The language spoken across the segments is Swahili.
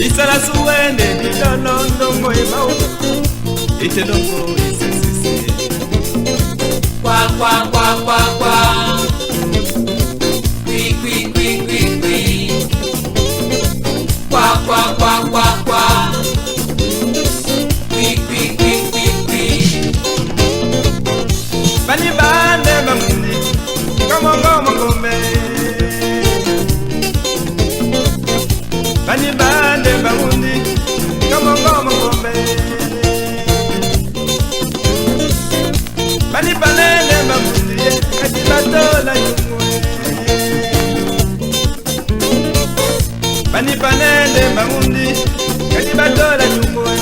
Isala suwende nitolondo moemao itelongo isesese Kwa kwa kwa kwa kwa Kwi kwi kwi kwi kwi Kwa kwa kwa kwa kwa Kwi kwi kwi kwi kwi Bani bande bamundi Komongo mongome Bani bande bamundi Komongo mongome Bani balele bamundi Kati batola yungwe Bani balele bamundi Kati batola yungwe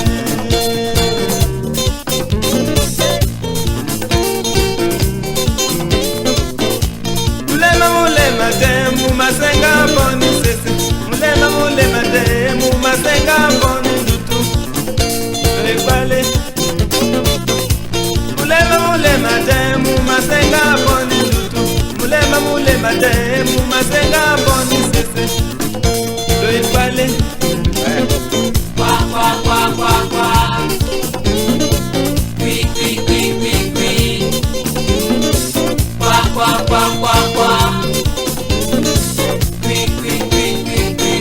Mulema temu masenga boni sese Mulema temu masenga boni dutu Rekwale Mulema temu masenga boni dutu Mulema temu masenga boni sese Rekwale Kwa kwa kwa kwa kwa Kwi kwi kwi kwi kwi Kwa kwa kwa kwa kwa Kwi kwi kwi kwi kwi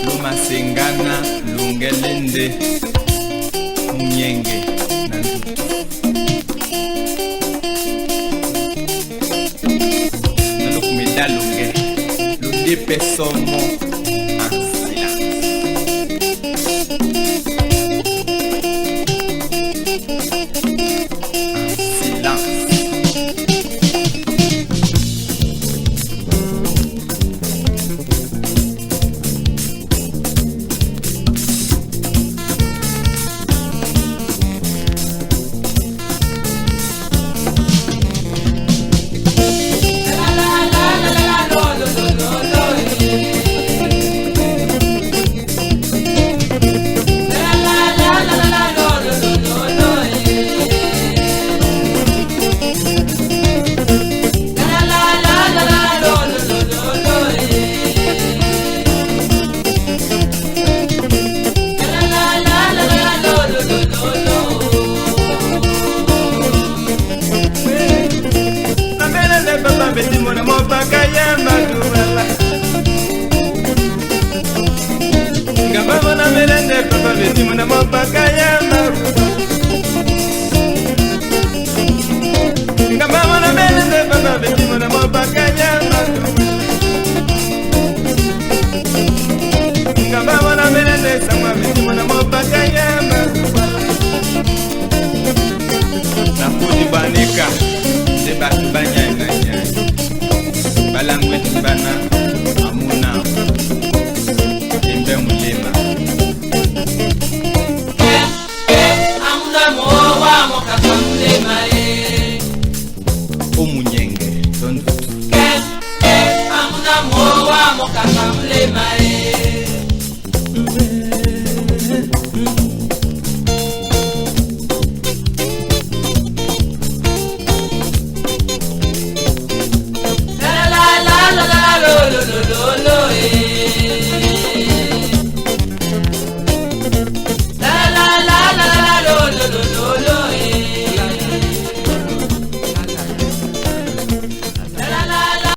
Lumasengana lungelende Mnyenge na ndutu Nalukumida lunge Ludipe somo Ansila Ansila Betimona mopaka ya madubala Ngababa na melende papa betimona mopaka ya madubala Ngababa na melende papa betimona mopaka ya madubala Ngababa na melende sama betimona mopaka ya madubala Na kudi banika Deba banyana Balangwe tibana amuna Imbe mulema Amuna mowa mokaka mulema Omunyenge Tondutu Amuna mowa mokaka mulema